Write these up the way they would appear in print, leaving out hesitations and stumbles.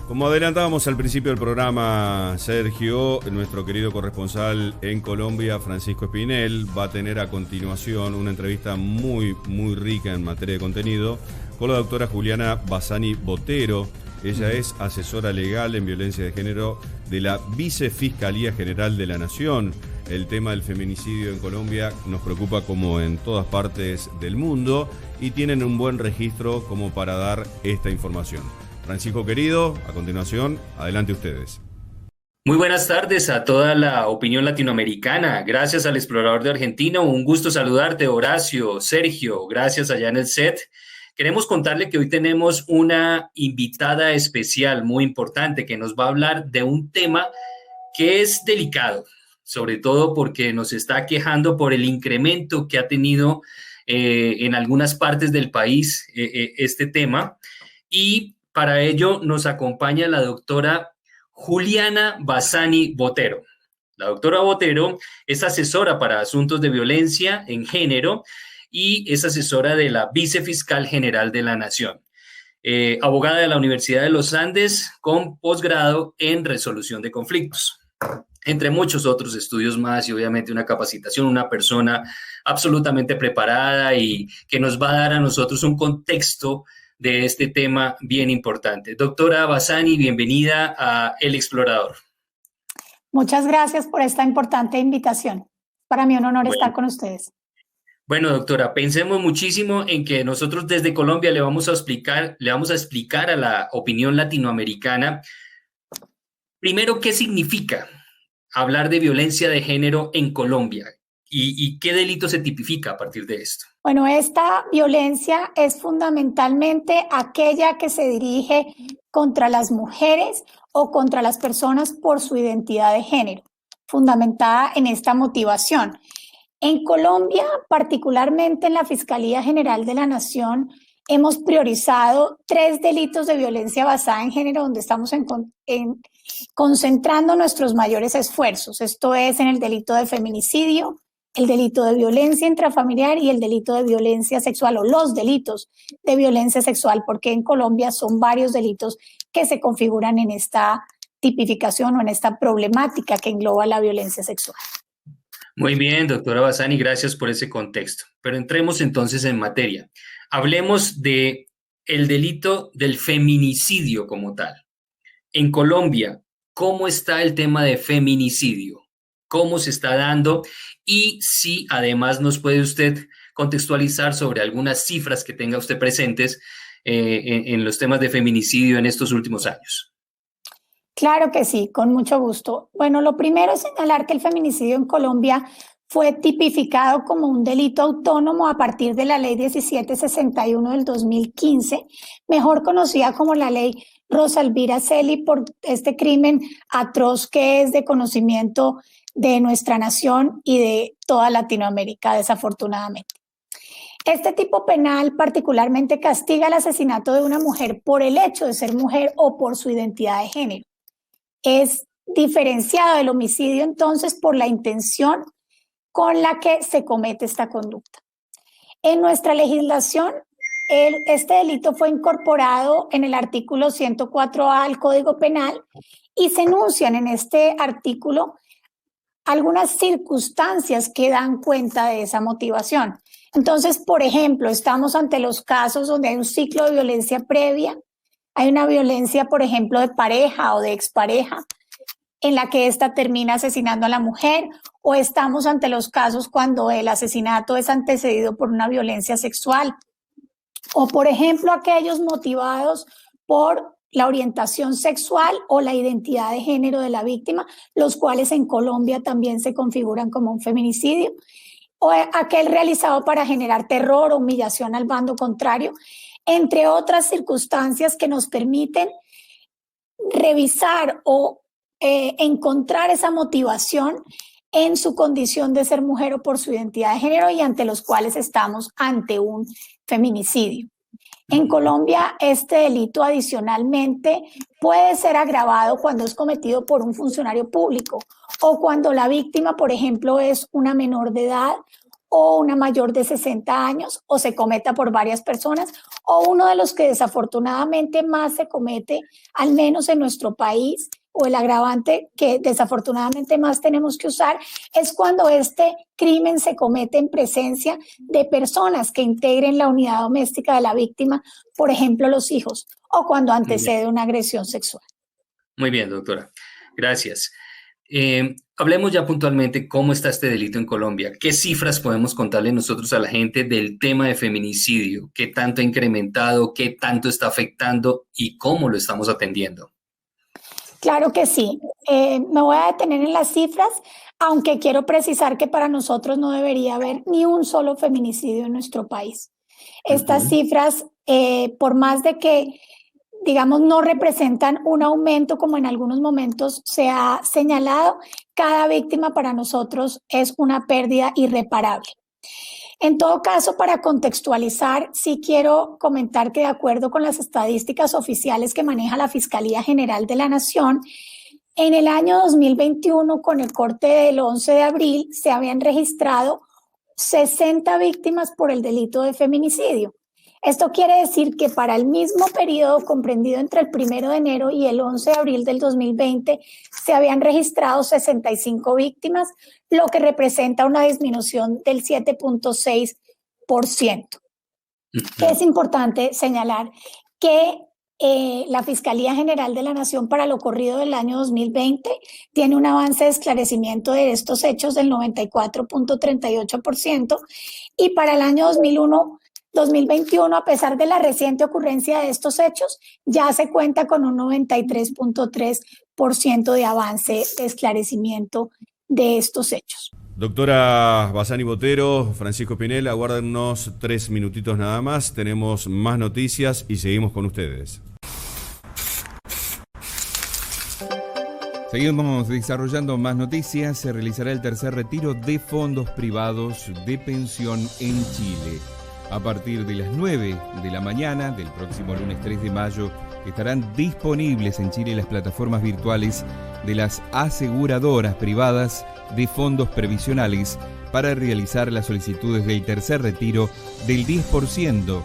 Como adelantábamos al principio del programa, Sergio, nuestro querido corresponsal en Colombia, Francisco Espinel, va a tener a continuación una entrevista muy rica en materia de contenido con la doctora Juliana Bassani Botero. Ella es asesora legal en violencia de género de la Vicefiscalía General de la Nación. El tema del feminicidio en Colombia nos preocupa como en todas partes del mundo y tienen un buen registro como para dar esta información. Francisco querido, a continuación, adelante ustedes. Muy buenas tardes a toda la opinión latinoamericana. Gracias al explorador de Argentina. Un gusto saludarte, Horacio, Sergio. Gracias allá en el set. Queremos contarle que hoy tenemos una invitada especial muy importante que nos va a hablar de un tema que es delicado, sobre todo porque nos está quejando por el incremento que ha tenido en algunas partes del país este tema. Y para ello nos acompaña la doctora Juliana Bassani Botero. La doctora Botero es asesora para asuntos de violencia en género y es asesora de la Vicefiscal General de la Nación. Abogada de la Universidad de los Andes con posgrado en resolución de conflictos, entre muchos otros estudios más, y obviamente una capacitación, una persona absolutamente preparada y que nos va a dar a nosotros un contexto de este tema bien importante. Doctora Bassani, bienvenida a El Explorador. Muchas gracias por esta importante invitación. Para mí un honor estar con ustedes. Bueno, doctora, pensemos muchísimo en que nosotros desde Colombia le vamos a explicar a la opinión latinoamericana, primero, qué significa hablar de violencia de género en Colombia y qué delito se tipifica a partir de esto. Bueno, esta violencia es fundamentalmente aquella que se dirige contra las mujeres o contra las personas por su identidad de género, fundamentada en esta motivación. En Colombia, particularmente en la Fiscalía General de la Nación, hemos priorizado 3 delitos de violencia basada en género donde estamos concentrando nuestros mayores esfuerzos. Esto es en el delito de feminicidio, el delito de violencia intrafamiliar y el delito de violencia sexual, o los delitos de violencia sexual, porque en Colombia son varios delitos que se configuran en esta tipificación o en esta problemática que engloba la violencia sexual. Muy bien, doctora Bassani, gracias por ese contexto. Pero entremos entonces en materia. Hablemos de el delito del feminicidio como tal. En Colombia, ¿cómo está el tema de feminicidio? ¿Cómo se está dando? Y si además nos puede usted contextualizar sobre algunas cifras que tenga usted presentes en los temas de feminicidio en estos últimos años. Claro que sí, con mucho gusto. Bueno, lo primero es señalar que el feminicidio en Colombia fue tipificado como un delito autónomo a partir de la Ley 1761 del 2015, mejor conocida como la Ley Rosa Elvira Celi, por este crimen atroz que es de conocimiento de nuestra nación y de toda Latinoamérica, desafortunadamente. Este tipo penal particularmente castiga el asesinato de una mujer por el hecho de ser mujer o por su identidad de género. Es diferenciado del homicidio entonces por la intención con la que se comete esta conducta. En nuestra legislación, este delito fue incorporado en el artículo 104A al Código Penal y se enuncian en este artículo algunas circunstancias que dan cuenta de esa motivación. Entonces, por ejemplo, estamos ante los casos donde hay un ciclo de violencia previa, hay una violencia, por ejemplo, de pareja o de expareja, en la que ésta termina asesinando a la mujer, o estamos ante los casos cuando el asesinato es antecedido por una violencia sexual, o por ejemplo, aquellos motivados por la orientación sexual o la identidad de género de la víctima, los cuales en Colombia también se configuran como un feminicidio, o aquel realizado para generar terror o humillación al bando contrario, entre otras circunstancias que nos permiten revisar o encontrar esa motivación en su condición de ser mujer o por su identidad de género y ante los cuales estamos ante un feminicidio. En Colombia, este delito adicionalmente puede ser agravado cuando es cometido por un funcionario público o cuando la víctima, por ejemplo, es una menor de edad o una mayor de 60 años, o se cometa por varias personas, o uno de los que desafortunadamente más se comete, al menos en nuestro país, o el agravante que desafortunadamente más tenemos que usar, es cuando este crimen se comete en presencia de personas que integren la unidad doméstica de la víctima, por ejemplo, los hijos, o cuando antecede una agresión sexual. Muy bien, doctora. Gracias. Hablemos ya puntualmente cómo está este delito en Colombia. ¿Qué cifras podemos contarle nosotros a la gente del tema de feminicidio? ¿Qué tanto ha incrementado? ¿Qué tanto está afectando? ¿Y cómo lo estamos atendiendo? Claro que sí. Me voy a detener en las cifras, aunque quiero precisar que para nosotros no debería haber ni un solo feminicidio en nuestro país. Estas cifras, por más de que, digamos, no representan un aumento como en algunos momentos se ha señalado, cada víctima para nosotros es una pérdida irreparable. En todo caso, para contextualizar, sí quiero comentar que de acuerdo con las estadísticas oficiales que maneja la Fiscalía General de la Nación, en el año 2021, con el corte del 11 de abril, se habían registrado 60 víctimas por el delito de feminicidio. Esto quiere decir que para el mismo periodo comprendido entre el 1 de enero y el 11 de abril del 2020 se habían registrado 65 víctimas, lo que representa una disminución del 7.6%. Es importante señalar que la Fiscalía General de la Nación para lo corrido del año 2020 tiene un avance de esclarecimiento de estos hechos del 94.38% y para el año 2021, a pesar de la reciente ocurrencia de estos hechos, ya se cuenta con un 93.3% de avance de esclarecimiento de estos hechos. Doctora Bassani Botero, Francisco Espinel, aguárdenos 3 minutitos nada más. Tenemos más noticias y seguimos con ustedes. Seguimos desarrollando más noticias. Se realizará el tercer retiro de fondos privados de pensión en Chile. A partir de las 9 de la mañana del próximo lunes 3 de mayo estarán disponibles en Chile las plataformas virtuales de las aseguradoras privadas de fondos previsionales para realizar las solicitudes del tercer retiro del 10%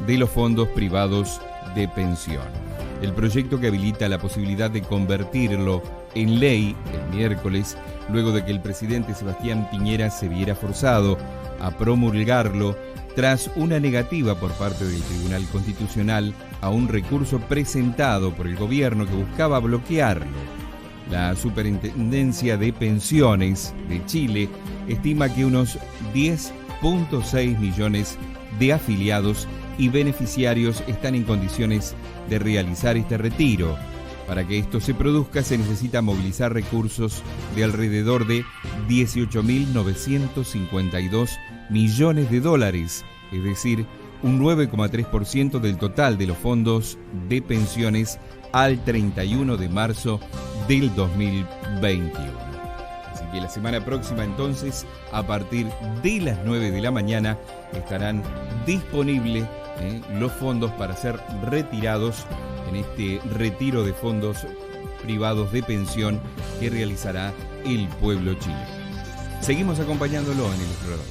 de los fondos privados de pensión. El proyecto que habilita la posibilidad de convertirlo en ley el miércoles, luego de que el presidente Sebastián Piñera se viera forzado a promulgarlo tras una negativa por parte del Tribunal Constitucional a un recurso presentado por el gobierno que buscaba bloquearlo. La Superintendencia de Pensiones de Chile estima que unos 10.6 millones de afiliados y beneficiarios están en condiciones de realizar este retiro. Para que esto se produzca se necesita movilizar recursos de alrededor de 18.952 millones de dólares, es decir, un 9,3% del total de los fondos de pensiones al 31 de marzo del 2021. Así que la semana próxima entonces, a partir de las 9 de la mañana, estarán disponibles los fondos para ser retirados en este retiro de fondos privados de pensión que realizará el pueblo chileno. Seguimos acompañándolo en el explorador.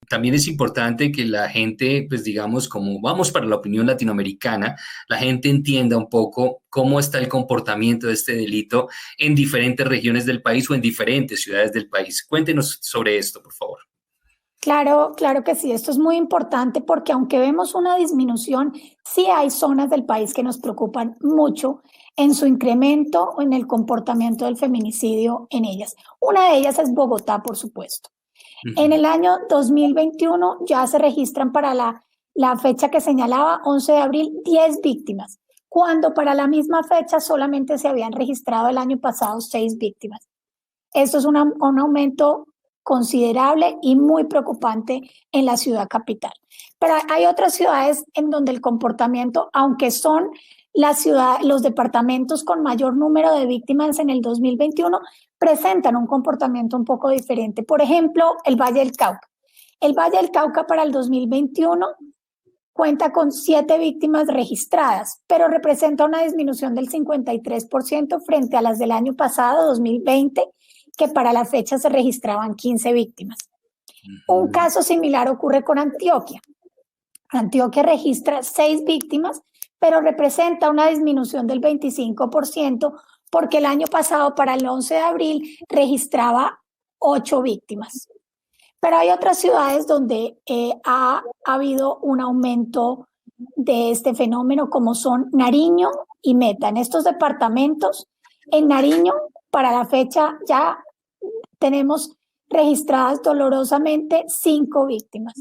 También es importante que la gente, pues digamos, como vamos para la opinión latinoamericana, la gente entienda un poco cómo está el comportamiento de este delito en diferentes regiones del país o en diferentes ciudades del país. Cuéntenos sobre esto, por favor. Claro que sí. Esto es muy importante porque aunque vemos una disminución, sí hay zonas del país que nos preocupan mucho en su incremento o en el comportamiento del feminicidio en ellas. Una de ellas es Bogotá, por supuesto. En el año 2021 ya se registran para la fecha que señalaba, 11 de abril, 10 víctimas, cuando para la misma fecha solamente se habían registrado el año pasado 6 víctimas. Esto es un aumento considerable y muy preocupante en la ciudad capital. Pero hay otras ciudades en donde el comportamiento, aunque son los departamentos con mayor número de víctimas en el 2021, presentan un comportamiento un poco diferente. Por ejemplo, el Valle del Cauca. El Valle del Cauca para el 2021 cuenta con 7 víctimas registradas, pero representa una disminución del 53% frente a las del año pasado, 2020, que para la fecha se registraban 15 víctimas. Un caso similar ocurre con Antioquia. Antioquia registra 6 víctimas, pero representa una disminución del 25% porque el año pasado, para el 11 de abril, registraba 8 víctimas. Pero hay otras ciudades donde ha habido un aumento de este fenómeno, como son Nariño y Meta. En estos departamentos, en Nariño, para la fecha ya tenemos registradas dolorosamente 5 víctimas,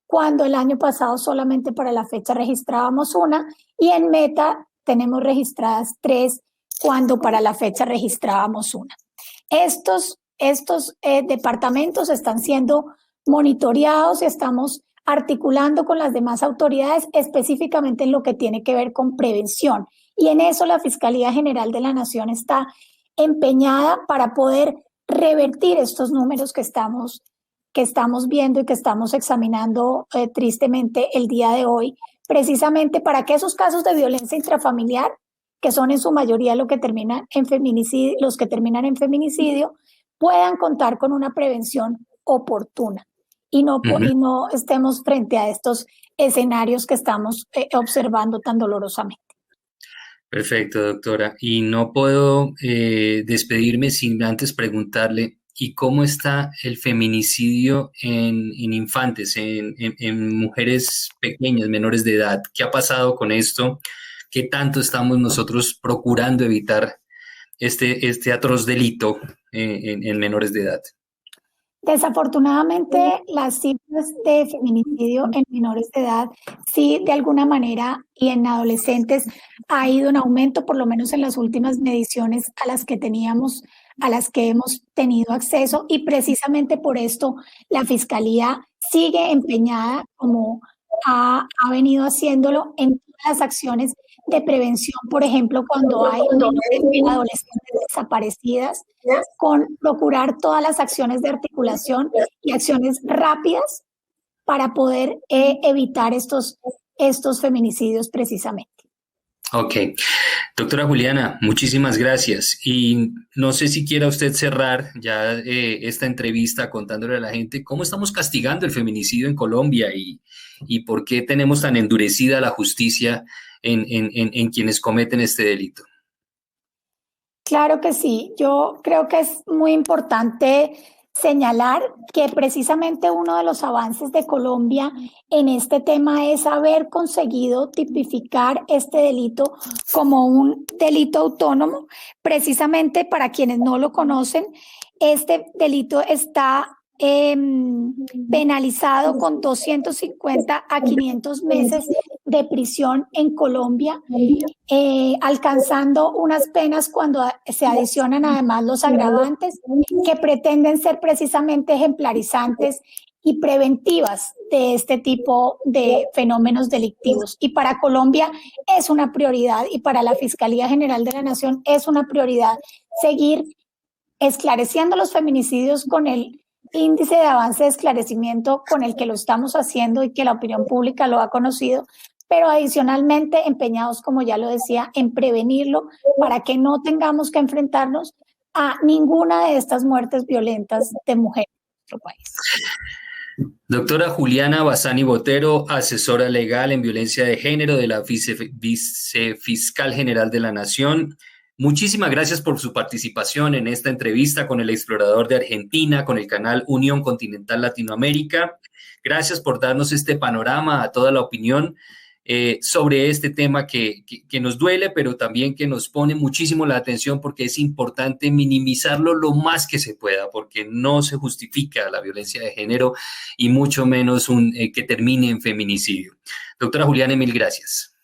cuando el año pasado solamente para la fecha registrábamos 1, y en Meta tenemos registradas 3, cuando para la fecha registrábamos 1. Estos departamentos están siendo monitoreados y estamos articulando con las demás autoridades específicamente en lo que tiene que ver con prevención. Y en eso la Fiscalía General de la Nación está empeñada para poder revertir estos números que estamos viendo y que estamos examinando tristemente el día de hoy, precisamente para que esos casos de violencia intrafamiliar, que son en su mayoría los que terminan en feminicidio, puedan contar con una prevención oportuna y no estemos frente a estos escenarios que estamos observando tan dolorosamente. Perfecto, doctora. Y no puedo despedirme sin antes preguntarle, ¿y cómo está el feminicidio en infantes, en mujeres pequeñas, menores de edad? ¿Qué ha pasado con esto? ¿Qué tanto estamos nosotros procurando evitar este atroz delito en menores de edad? Desafortunadamente, las cifras de feminicidio en menores de edad, sí, de alguna manera, y en adolescentes ha ido en aumento, por lo menos en las últimas mediciones a las que hemos tenido acceso, y precisamente por esto la Fiscalía sigue empeñada, como ha venido haciéndolo, en todas las acciones de prevención, por ejemplo, cuando hay adolescentes desaparecidas, con procurar todas las acciones de articulación y acciones rápidas para poder evitar estos feminicidios precisamente. Ok. Doctora Juliana, muchísimas gracias. Y no sé si quiera usted cerrar ya esta entrevista contándole a la gente cómo estamos castigando el feminicidio en Colombia y por qué tenemos tan endurecida la justicia en quienes cometen este delito. Claro que sí. Yo creo que es muy importante señalar que precisamente uno de los avances de Colombia en este tema es haber conseguido tipificar este delito como un delito autónomo. Precisamente, para quienes no lo conocen, este delito está penalizado con 250 a 500 meses de prisión en Colombia, alcanzando unas penas cuando se adicionan además los agravantes, que pretenden ser precisamente ejemplarizantes y preventivas de este tipo de fenómenos delictivos. Y para Colombia es una prioridad, y para la Fiscalía General de la Nación es una prioridad seguir esclareciendo los feminicidios con el índice de avance de esclarecimiento con el que lo estamos haciendo y que la opinión pública lo ha conocido, pero adicionalmente empeñados, como ya lo decía, en prevenirlo para que no tengamos que enfrentarnos a ninguna de estas muertes violentas de mujeres en nuestro país. Doctora Juliana Bassani Botero, asesora legal en violencia de género de la Vicefiscal General de la Nación. Muchísimas gracias por su participación en esta entrevista con el Explorador de Argentina, con el canal Unión Continental Latinoamérica. Gracias por darnos este panorama a toda la opinión sobre este tema que nos duele, pero también que nos pone muchísimo la atención, porque es importante minimizarlo lo más que se pueda, porque no se justifica la violencia de género y mucho menos que termine en feminicidio. Doctora Juliana, mil gracias.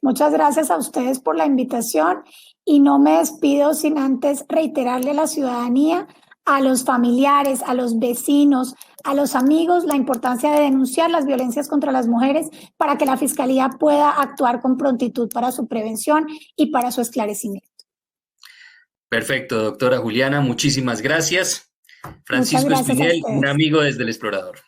Muchas gracias a ustedes por la invitación. Y no me despido sin antes reiterarle a la ciudadanía, a los familiares, a los vecinos, a los amigos, la importancia de denunciar las violencias contra las mujeres para que la Fiscalía pueda actuar con prontitud para su prevención y para su esclarecimiento. Perfecto, doctora Juliana, muchísimas gracias. Francisco Espinel, un amigo desde El Explorador.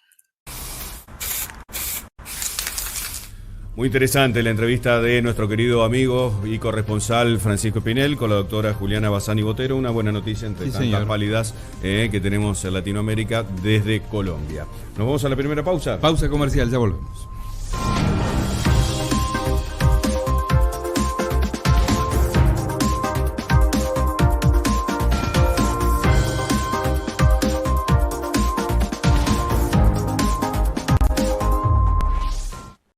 Muy interesante la entrevista de nuestro querido amigo y corresponsal Francisco Espinel con la doctora Juliana Bassani Botero. Una buena noticia entre tantas pálidas que tenemos en Latinoamérica desde Colombia. Nos vamos a la primera pausa. Pausa comercial, ya volvemos.